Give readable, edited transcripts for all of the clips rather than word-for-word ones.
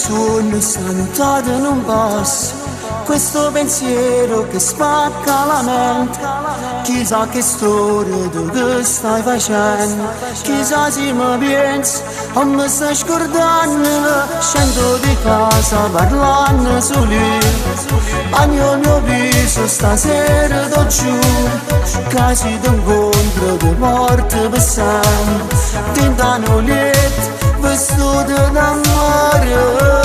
sogno sta notato in un passo, questo pensiero che spacca la mente. Chissà che storia tu che stai facendo, chissà se mi pensi o mi stai scordando. Scendo di casa parlando su lui, bagno il mio viso stasera t'ho giuro, casi d'incontro ti porto per sempre, tintano lieto vestito d'amore.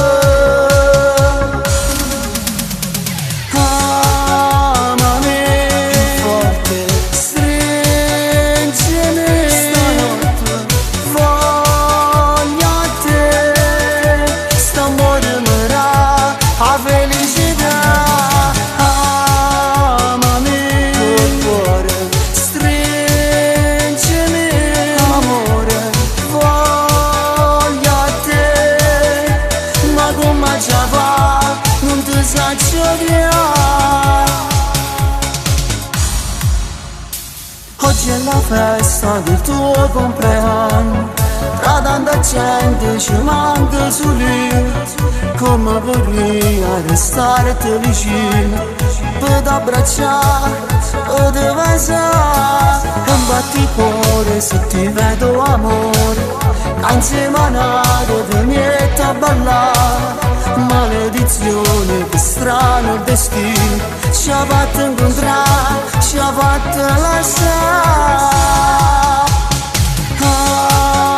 Oggi è la festa del tuo compleanno, tra tanta gente ci manca su lui. Come vorrei restare vicino, per t'abbracciare, per te baciare. E batti il cuore se ti vedo amore, insieme a nato ti metto a ballare. Maledizione, che strano il destino, ci ha fatto incontrare, ci ha fatto lasciare.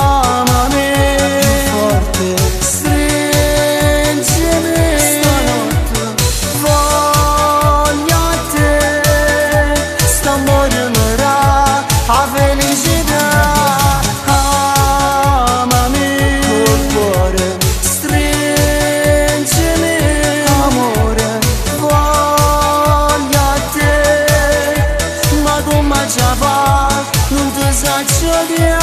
Amami forte, stringimi, stanotte voglio a te, st'amore mi dà la felicità. Amami col cuore, non ti saccio odiare.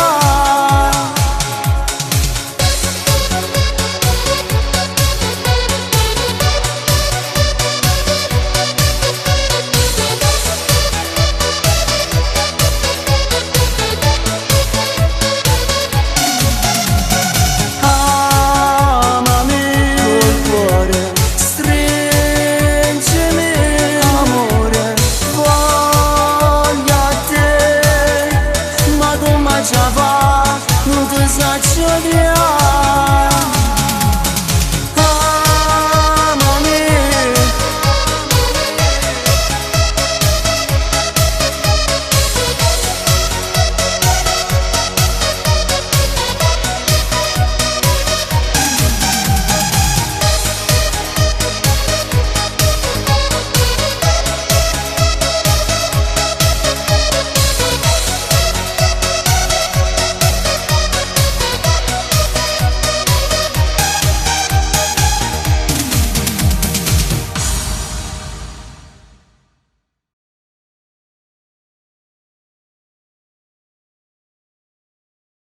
Amami col cuore, stringimi, amore, voglio a te. Ma come già va, non ti saccio odiare.